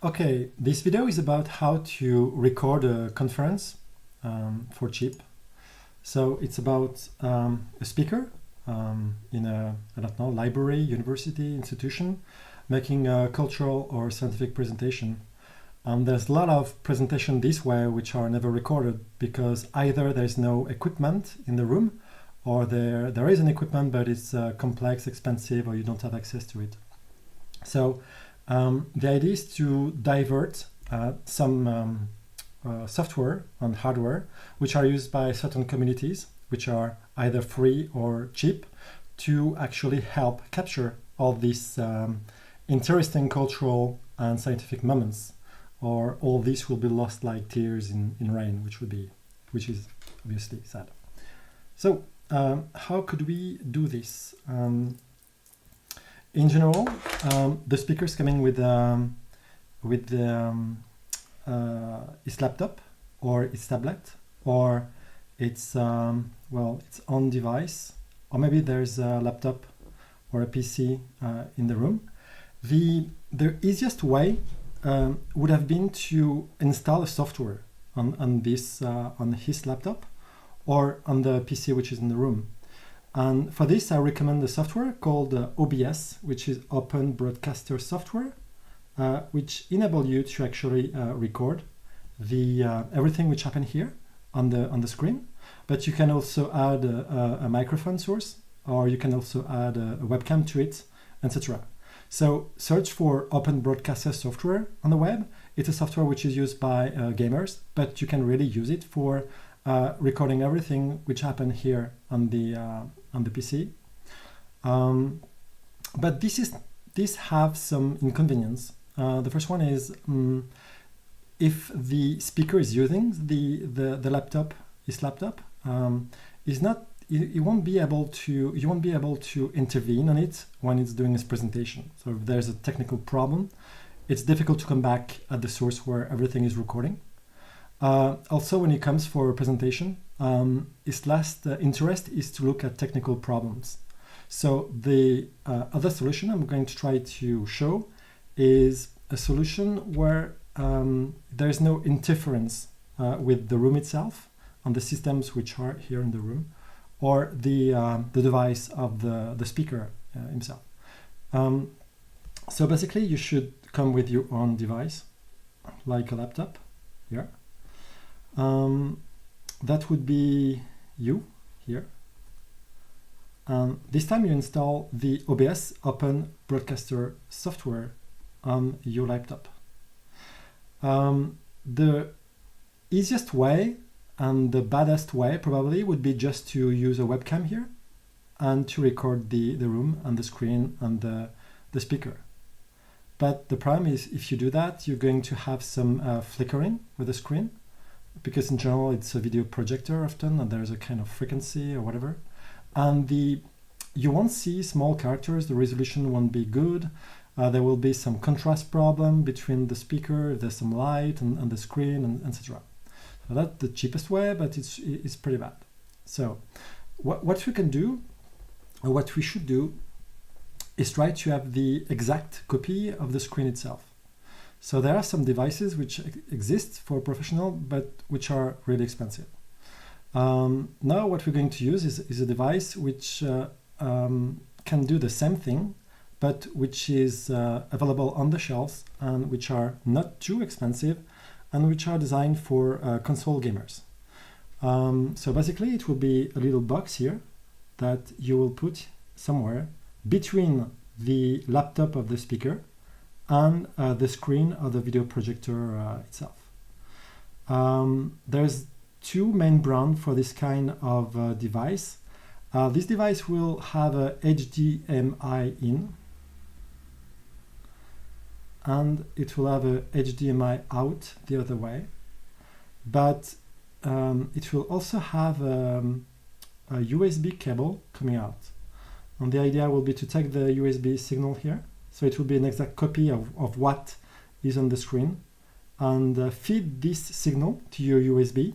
Okay, this video is about how to record a conference for cheap. So it's about a speaker in a, I don't know, library, university, institution, making a cultural or scientific presentation. There's a lot of presentation this way which are never recorded because either there's no equipment in the room or there is an equipment but it's complex, expensive, or you don't have access to it. So the idea is to divert some software and hardware which are used by certain communities, which are either free or cheap, to actually help capture all these interesting cultural and scientific moments, or all this will be lost like tears in rain, which is obviously sad. So how could we do this? In general, the speaker is coming with his laptop or his tablet, or its its own device, or maybe there's a laptop or a PC in the room. The easiest way would have been to install a software on his laptop or on the PC which is in the room. And for this, I recommend a software called OBS, which is Open Broadcaster Software, which enable you to actually record everything which happened here on the screen. But you can also add a microphone source, or you can also add a webcam to it, etc. So search for Open Broadcaster Software on the web. It's a software which is used by gamers, but you can really use it for recording everything which happened here on the PC. But this have some inconvenience. The first one is if the speaker is using the laptop, his laptop, you won't be able to intervene on it when it's doing its presentation. So if there's a technical problem, it's difficult to come back at the source where everything is recording. Also, when it comes for a presentation, his last interest is to look at technical problems. So the other solution I'm going to try to show is a solution where there is no interference with the room itself and the systems which are here in the room, or the device of the speaker himself. So basically, you should come with your own device, like a laptop here. That would be you here. This time you install the OBS Open Broadcaster software on your laptop. The easiest way and the baddest way probably would be just to use a webcam here and to record the room and the screen and the speaker. But the problem is, if you do that, you're going to have some flickering with the screen, because in general it's a video projector often, and there's a kind of frequency or whatever. And you won't see small characters, the resolution won't be good. There will be some contrast problem between the speaker, there's some light and the screen, and etc. So that's the cheapest way, but it's pretty bad. So what we can do, or what we should do, is try to have the exact copy of the screen itself. So there are some devices which exist for professional, but which are really expensive. Now what we're going to use is a device which can do the same thing, but which is available on the shelves and which are not too expensive and which are designed for console gamers. So basically it will be a little box here that you will put somewhere between the laptop of the speaker and the screen of the video projector itself. There's two main brands for this kind of device. This device will have a HDMI in, and it will have a HDMI out the other way, but it will also have a USB cable coming out. And the idea will be to take the USB signal here, so it will be an exact copy of what is on the screen, and feed this signal to your USB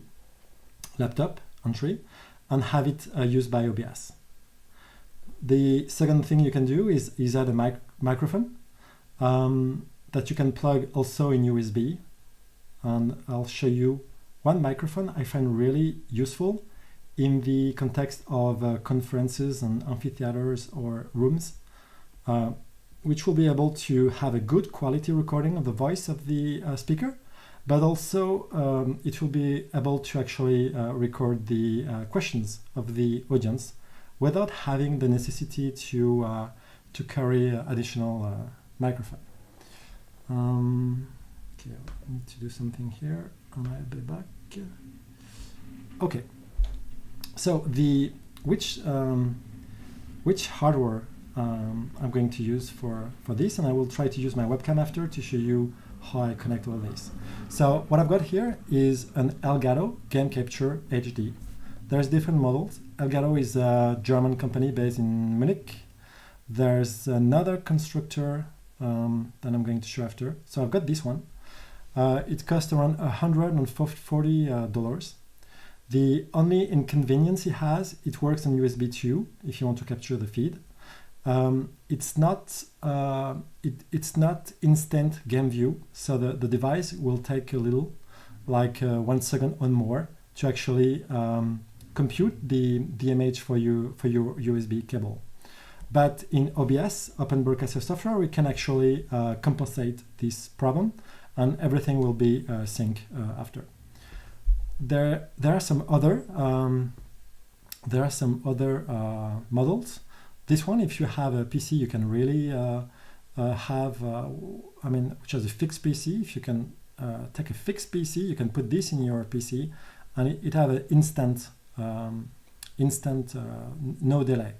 laptop entry and have it used by OBS. The second thing you can do is add a microphone. that you can plug also in USB. And I'll show you one microphone I find really useful in the context of conferences and amphitheaters or rooms, which will be able to have a good quality recording of the voice of the speaker, but also it will be able to actually record the questions of the audience without having the necessity to carry additional microphone. Okay, I need to do something here, and I'll be back. Okay, so which hardware I'm going to use for this, and I will try to use my webcam after to show you how I connect all this. So what I've got here is an Elgato Game Capture HD. There's different models. Elgato is a German company based in Munich. There's another constructor that I'm going to show after. So I've got this one. It costs around $140. The only inconvenience it has, it works on USB 2 if you want to capture the feed. It's not instant game view, so the device will take a little, like 1 second or more, to actually compute the image for your USB cable. But in OBS, Open Broadcaster Software, we can actually compensate this problem, and everything will be sync after. There are some other models. This one, if you have a PC, you can really have, which is a fixed PC. If you can take a fixed PC, you can put this in your PC, and it have an instant, no delay.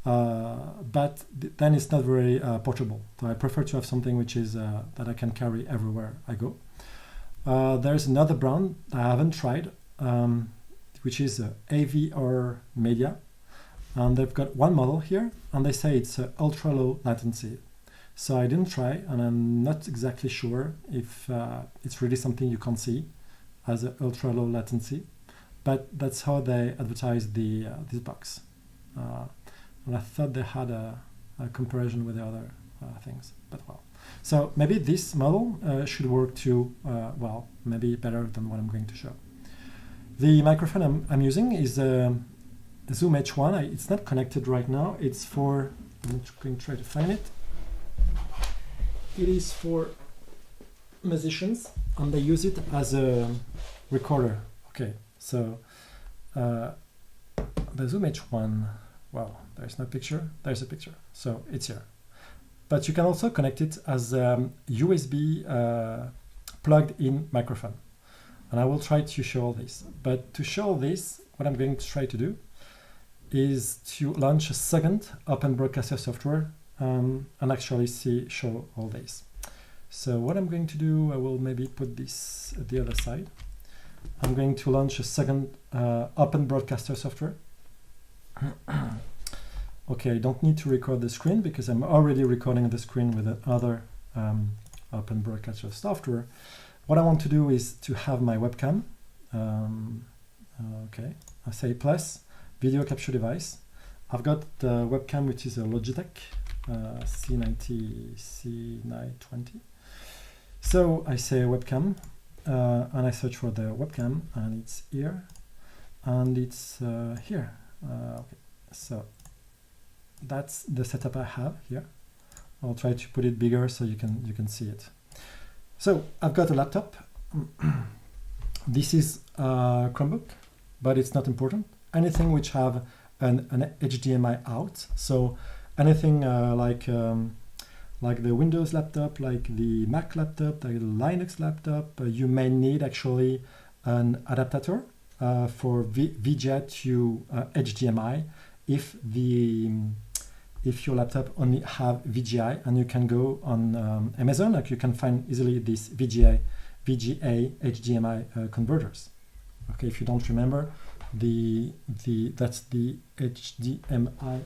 But then it's not very portable. So I prefer to have something which is that I can carry everywhere I go. There's another brand I haven't tried, which is AVermedia, and they've got one model here, and they say it's ultra low latency. So I didn't try, and I'm not exactly sure if it's really something you can see as an ultra low latency, but that's how they advertise this box. And I thought they had a comparison with the other things, but well. So maybe this model should work too, well, maybe better than what I'm going to show. The microphone I'm using is a Zoom H1. It's not connected right now. It's for, I'm going to try to find it. It is for musicians, and they use it as a recorder. Okay, so the Zoom H1, well, there's no picture. There's a picture, so it's here. But you can also connect it as a USB plugged-in microphone. And I will try to show all this. But to show this, what I'm going to try to do is to launch a second Open Broadcaster software and actually show all this. So what I'm going to do, I will maybe put this at the other side. I'm going to launch a second Open Broadcaster software. Okay, I don't need to record the screen because I'm already recording the screen with another Open Broadcaster software. What I want to do is to have my webcam. Okay, I say plus video capture device. I've got the webcam, which is a Logitech C90C920. So I say webcam, and I search for the webcam, and it's here, and it's here. Okay, so that's the setup I have here. I'll try to put it bigger so you can see it. So I've got a laptop. This is a Chromebook, but it's not important. Anything which have an HDMI out, so anything like the Windows laptop, like the Mac laptop, like the Linux laptop, you may need actually an adapter for VGA to HDMI if your laptop only have VGA, and you can go on Amazon, like you can find easily this VGA HDMI converters. Okay, if you don't remember, that's the HDMI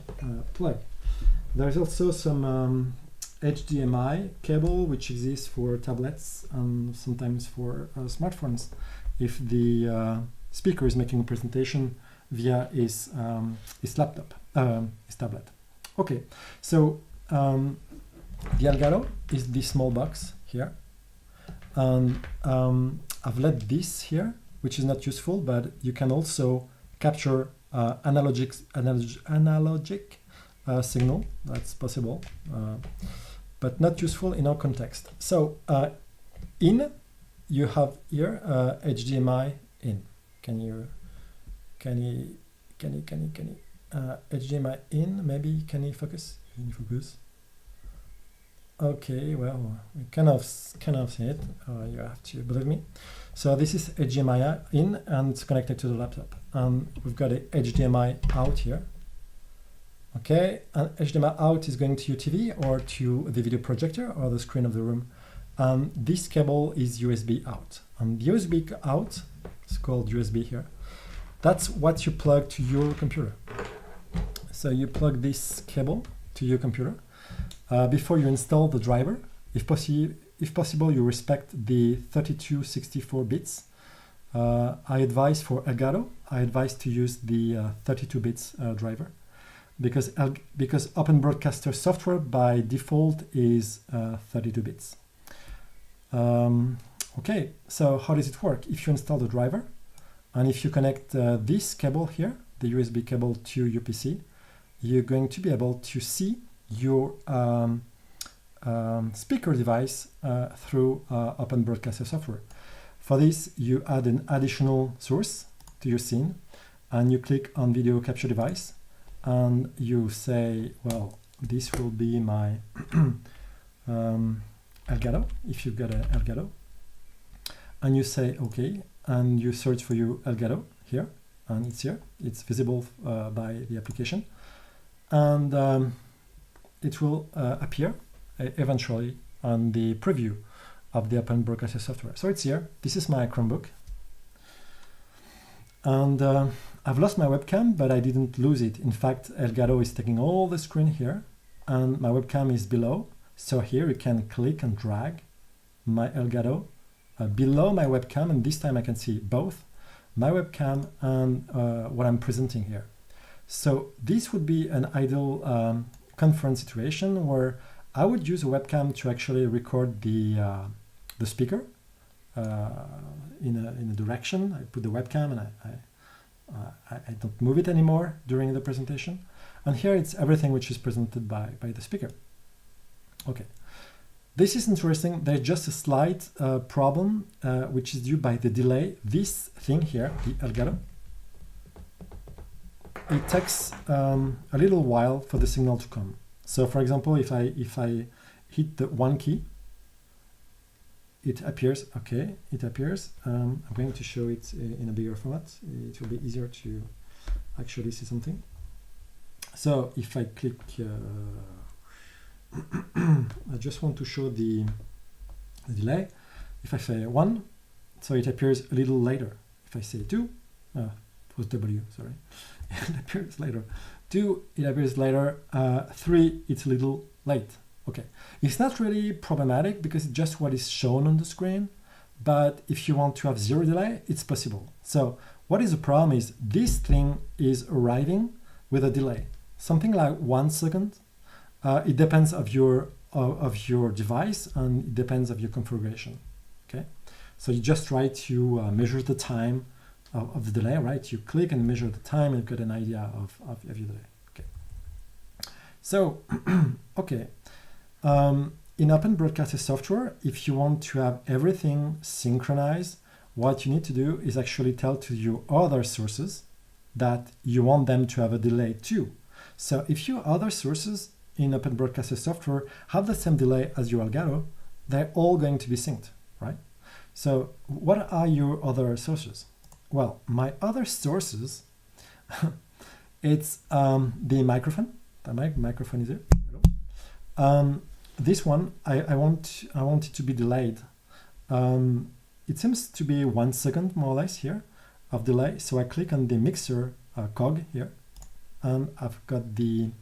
plug. There's also some HDMI cable which exists for tablets and sometimes for smartphones if the speaker is making a presentation via his laptop, his tablet. Okay, so the Elgato is this small box here. And I've left this here, which is not useful, but you can also capture analogic signal. That's possible, but not useful in our context. So in, you have here HDMI in. Can you HDMI in? Maybe can you focus? Can you focus? Okay, well, we kind of see it. You have to believe me. So this is HDMI in, and it's connected to the laptop. We've got a HDMI out here. Okay, and HDMI out is going to your TV or to the video projector or the screen of the room. This cable is USB out. And USB out, it's called USB here. That's what you plug to your computer. So you plug this cable to your computer. Before you install the driver, if possible, you respect the 3264 bits. I advise for Elgato, I advise to use the 32 bits driver because Open Broadcaster software by default is 32 bits. Okay, so how does it work? If you install the driver and if you connect this cable here, the USB cable to your PC, you're going to be able to see your speaker device through Open Broadcaster software. For this, you add an additional source to your scene and you click on video capture device and you say, well, this will be my Elgato, if you've got an Elgato, and you say okay, and you search for your Elgato here, and it's here, it's visible by the application, and it will appear eventually on the preview of the Open Broadcaster software. So it's here. This is my Chromebook, and I've lost my webcam, but I didn't lose it. In fact, Elgato is taking all the screen here, and my webcam is below. So here you can click and drag my Elgato below my webcam, and this time I can see both my webcam and what I'm presenting here. So this would be an ideal conference situation where I would use a webcam to actually record the speaker in a direction. I put the webcam and I don't move it anymore during the presentation. And here it's everything which is presented by the speaker. Okay, this is interesting. There's just a slight problem which is due by the delay. This thing here, the Elgato, it takes a little while for the signal to come. So for example, if I hit the one key, it appears. Okay, it appears. I'm going to show it in a bigger format. It will be easier to actually see something. So if I click, I just want to show the delay. If I say 1, so it appears a little later. If I say 2, it was W, sorry. It appears later. 2, it appears later. 3, it's a little late. Okay, it's not really problematic because it's just what is shown on the screen, but if you want to have 0 delay, it's possible. So what is the problem is this thing is arriving with a delay, something like 1 second. It depends of your device, and it depends of your configuration. Okay, so you just try to measure the time of the delay, right? You click and measure the time, and you get an idea of your delay. Okay, so okay. In Open Broadcaster software, if you want to have everything synchronized, what you need to do is actually tell to your other sources that you want them to have a delay too. So if your other sources in Open Broadcaster software have the same delay as your Elgato, they're all going to be synced, right? So what are your other sources? Well, my other sources, it's the microphone. The microphone is here. This one, I want it to be delayed. It seems to be 1 second more or less here of delay. So I click on the mixer cog here, and I've got the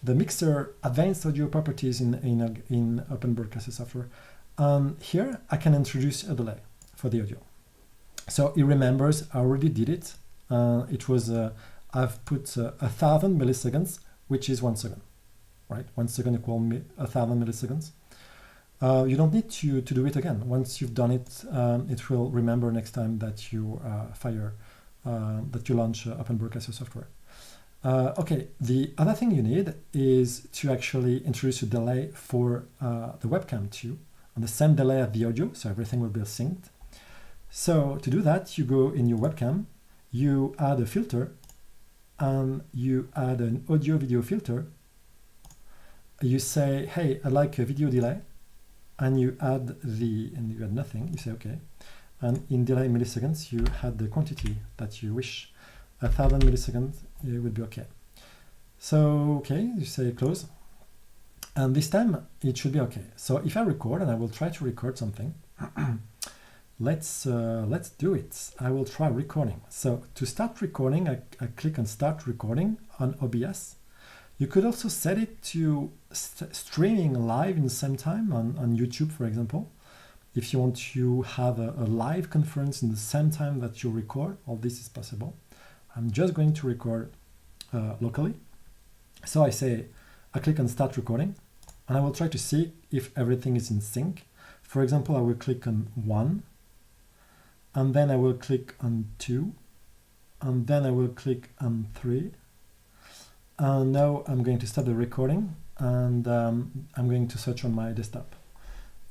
mixer advanced audio properties in Open Broadcaster software. Here I can introduce a delay for the audio. So it remembers I already did it. It was I've put 1,000 milliseconds, which is 1 second. Right, 1 second equals 1,000 milliseconds. you don't need to do it again. Once you've done it, it will remember next time that you that you launch Open Broadcaster software. Okay, the other thing you need is to actually introduce a delay for the webcam too, on the same delay as the audio, so everything will be synced. So to do that, you go in your webcam, you add a filter, and you add an audio video filter. You say, hey, I like a video delay, and you add and you add nothing, you say okay. And in delay milliseconds, you add the quantity that you wish. 1,000 milliseconds, it would be okay. So, okay, you say close. And this time, it should be okay. So if I record, and I will try to record something, let's do it. I will try recording. So to start recording, I click on Start Recording on OBS. You could also set it to streaming live in the same time on YouTube, for example. If you want to have a live conference in the same time that you record, all this is possible. I'm just going to record locally. So I click on Start Recording, and I will try to see if everything is in sync. For example, I will click on 1, and then I will click on 2, and then I will click on 3. And now I'm going to stop the recording, and I'm going to search on my desktop.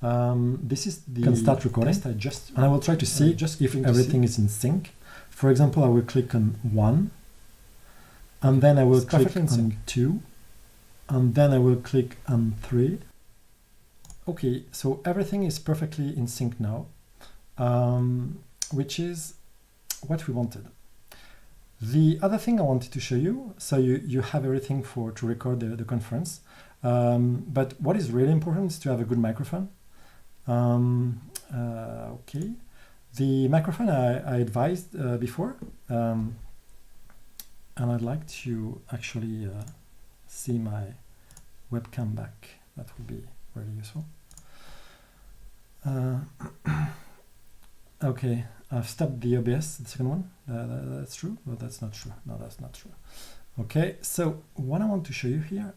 This is the Start Recording. And I will try to see if everything is in sync. For example, I will click on 1, and then I will click on 2, and then I will click on 3. Okay, so everything is perfectly in sync now, which is what we wanted. The other thing I wanted to show you, so you have everything to record the conference, but what is really important is to have a good microphone. Okay. The microphone I advised before, and I'd like to actually see my webcam back. That would be really useful. Okay, I've stopped the OBS, the second one. That's true? Well, that's not true. No, that's not true. Okay, so what I want to show you here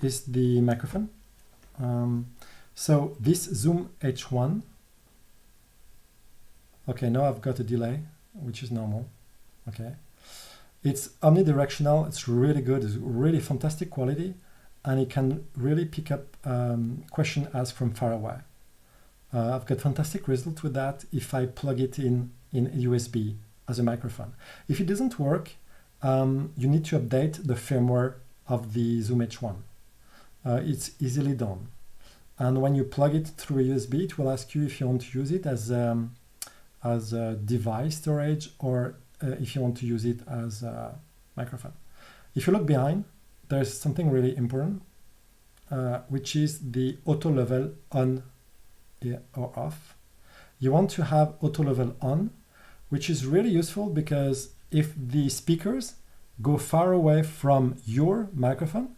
is the microphone. So this Zoom H1. Okay, now I've got a delay, which is normal. Okay, it's omnidirectional. It's really good. It's really fantastic quality, and it can really pick up question asked from far away. I've got fantastic result with that if I plug it in USB as a microphone. If it doesn't work, you need to update the firmware of the Zoom H1. It's easily done. And when you plug it through a USB, it will ask you if you want to use it as a device storage or if you want to use it as a microphone. If you look behind, there's something really important, which is the auto level on or off. You want to have auto level on, which is really useful because if the speakers go far away from your microphone,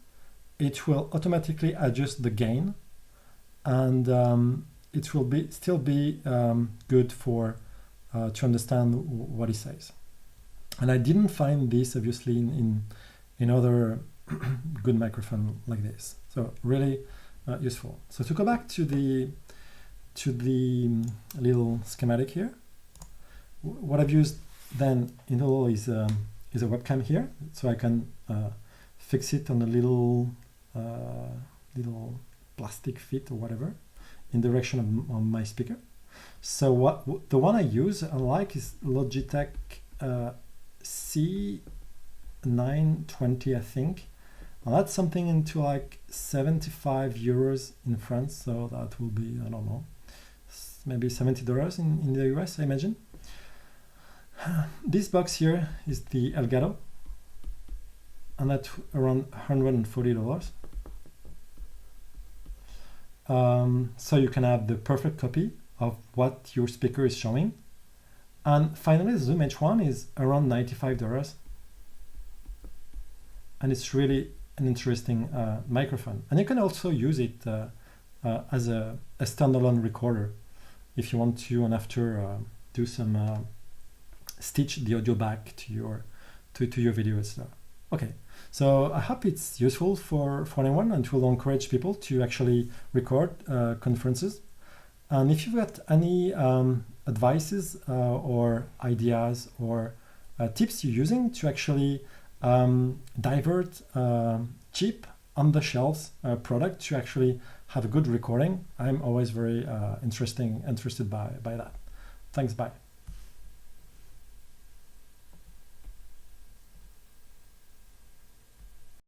it will automatically adjust the gain, and it will still be good for to understand what he says. And I didn't find this obviously in other good microphone like this. So really useful. So to go back to the little schematic here, what I've used then in total is a webcam here, so I can fix it on a little plastic fit or whatever in direction of my speaker. So the one I use I like is Logitech C920, I think. And that's something into like 75 euros in France, so that will be, I don't know, maybe $70 in the US, I imagine. This box here is the Elgato, and that's around $140. So you can have the perfect copy of what your speaker is showing. And finally, the Zoom H1 is around $95. And it's really an interesting microphone. And you can also use it as a standalone recorder if you want to, and after do some stitch the audio back to your video and stuff. Okay, so I hope it's useful for anyone, and will encourage people to actually record conferences. And if you've got any advices or ideas or tips you're using to actually divert cheap on-the-shelf product to actually have a good recording, I'm always very interested by that. Thanks, bye.